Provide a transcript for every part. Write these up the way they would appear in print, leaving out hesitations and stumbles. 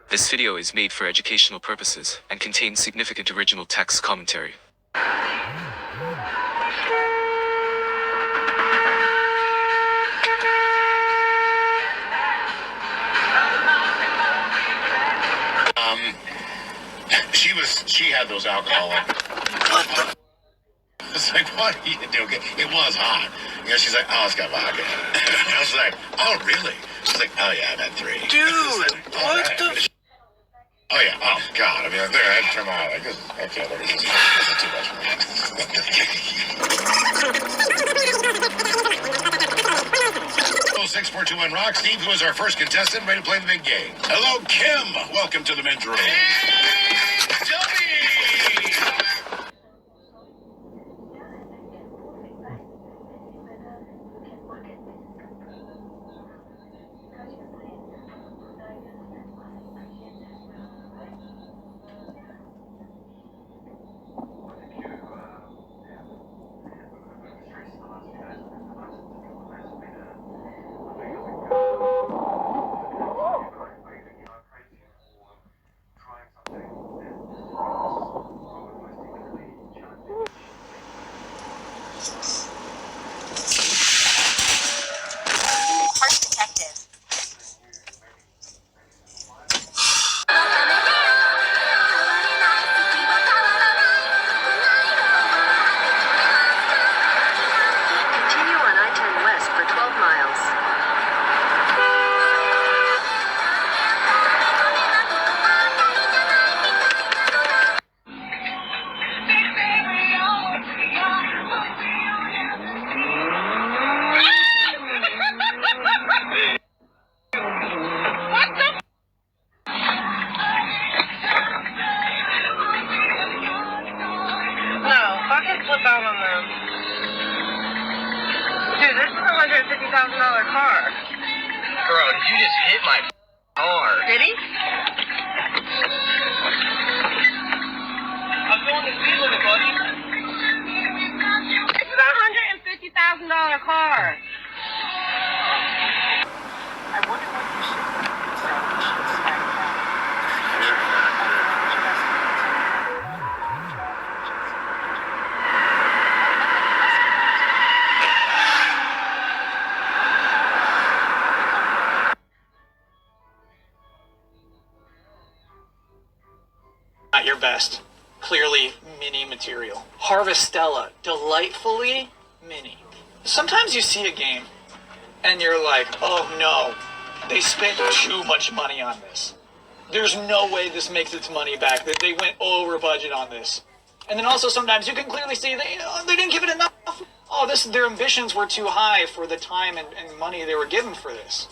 This video is made for educational purposes and contains significant original text commentary. She had those alcoholic. It's like, what are you doing? It was hot. You know, she's like, oh, it's got vodka. I was like, oh, really? She's like, oh, yeah, I've had 3. Dude, like, what right. the? Oh, yeah. Oh, God. I mean, I had to turn my eye. Like, this is too much for me. 6421 Rock. Steve, who is our first contestant, ready to play the big game. Hello, Kim. Welcome to the men's room. Hey, Johnny. Flip out on them. Dude, this is a $150,000 car. Bro, did you just hit my car? Did he? I'm going to speed limit, buddy. This is a $150,000 car. I wonder what you should say. You should start Not your best. Clearly mini material. Harvestella, delightfully mini. Sometimes you see a game and you're like, oh no, they spent too much money on this. There's no way this makes its money back. They went over budget on this. And then also sometimes you can clearly see they didn't give it enough. Oh, their ambitions were too high for the time and money they were given for this.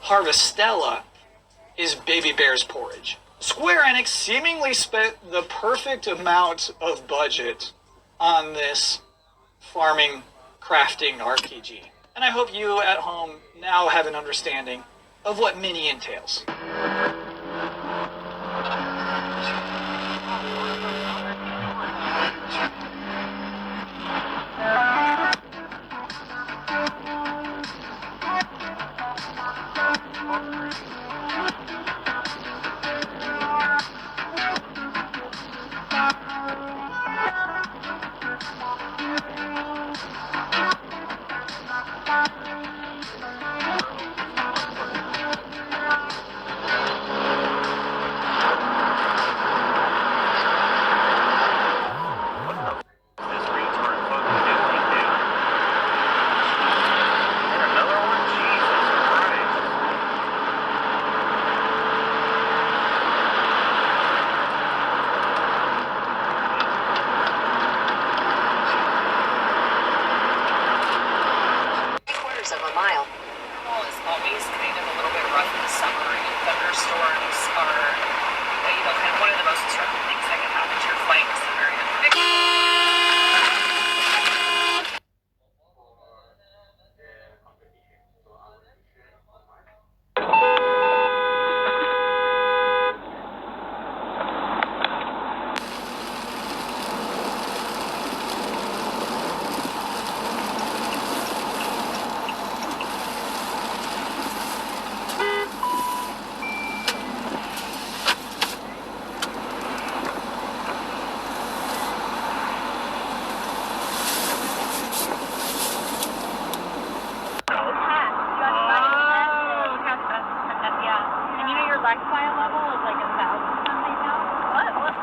Harvestella is Baby Bear's porridge. Square Enix seemingly spent the perfect amount of budget on this farming, crafting RPG. And I hope you at home now have an understanding of what mini entails. lifestyle level is like 1,000 something now. What?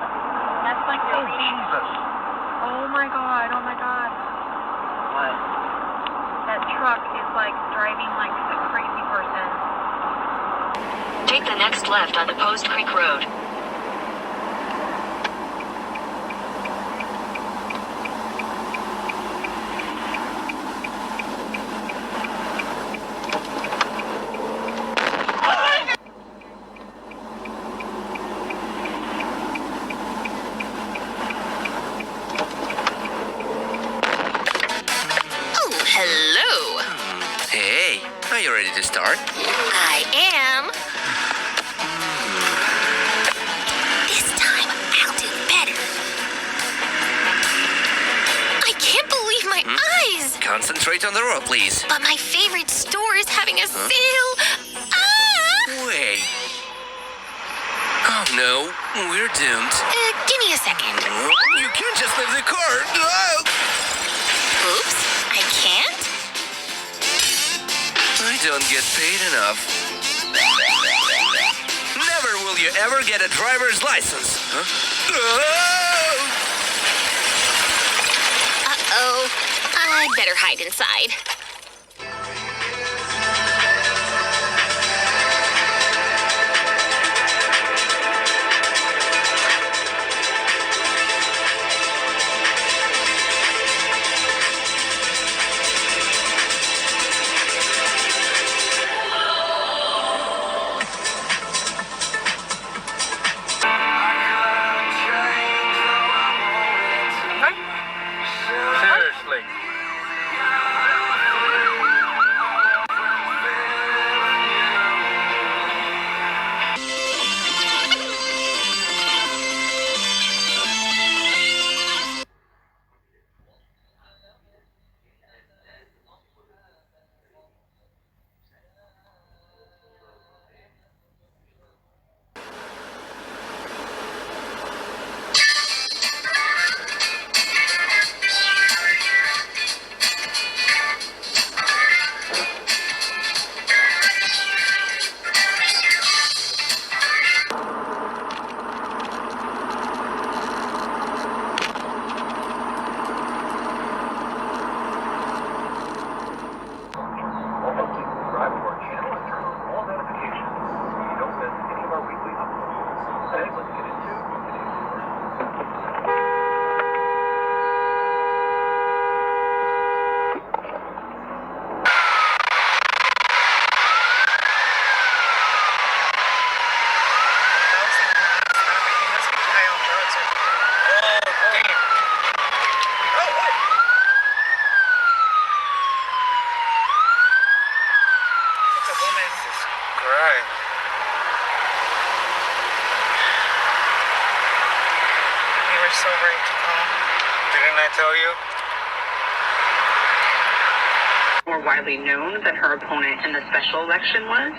That's like the reading. Jesus. Oh my god. What? That truck is like driving like a crazy person. Take the next left on the Post Creek Road. Hello. Hey, are you ready to start? I am. This time, I'll do better. I can't believe my eyes. Concentrate on the road, please. But my favorite store is having a sale. Ah! Wait. Oh no, we're doomed. Give me a second. You can't just leave the car. Oh! Oops, I can't? I don't get paid enough. Never will you ever get a driver's license. Huh? Uh-oh. I'd better hide inside. Seriously. Right. You were so right to call. Didn't I tell you? More widely known than her opponent in the special election was,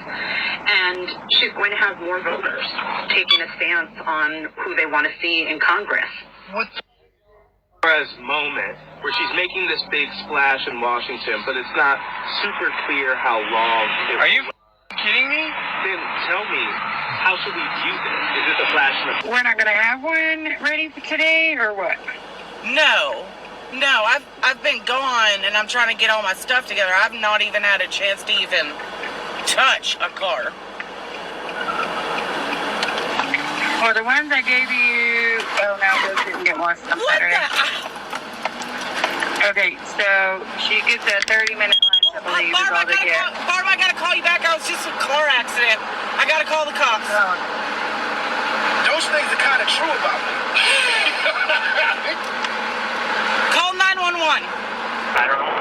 and she's going to have more voters taking a stance on who they want to see in Congress. Moment where she's making this big splash in Washington, but it's not super clear how long it Are you kidding me? Then tell me, how should we view this? Is this a flash in the... We're not gonna have one ready for today, or what? No, I've been gone and I'm trying to get all my stuff together. I've not even had a chance to even touch a car. Well, the ones I gave you. Oh no, those didn't get one. I'm What sorry. the? Okay, so she gets a 30-minute lunch, I believe, is all they get. Barb, I gotta call you back. I was just in a car accident. I gotta call the cops. Those things are kind of true about me. Call 911. I don't know.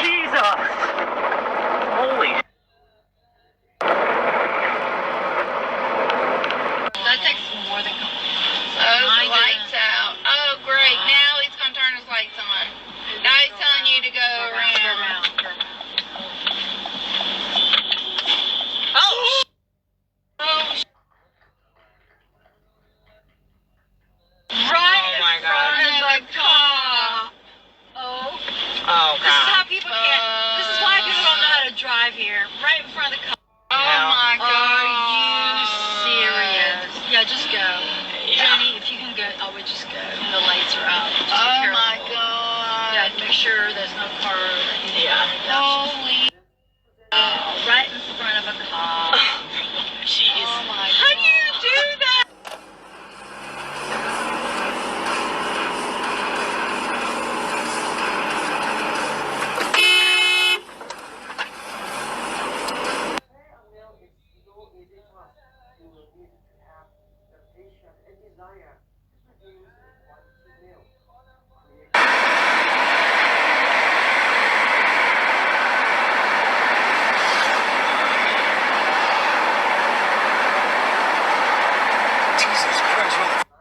Jesus! Holy. That takes more than the lights out. Oh, great. Now he's going to turn his lights on. Now he's telling you to go around. Oh, sure there's no car. Yeah. Holy. Right in front of a car. Jeez. Oh my How do you do that? Jesus Christ,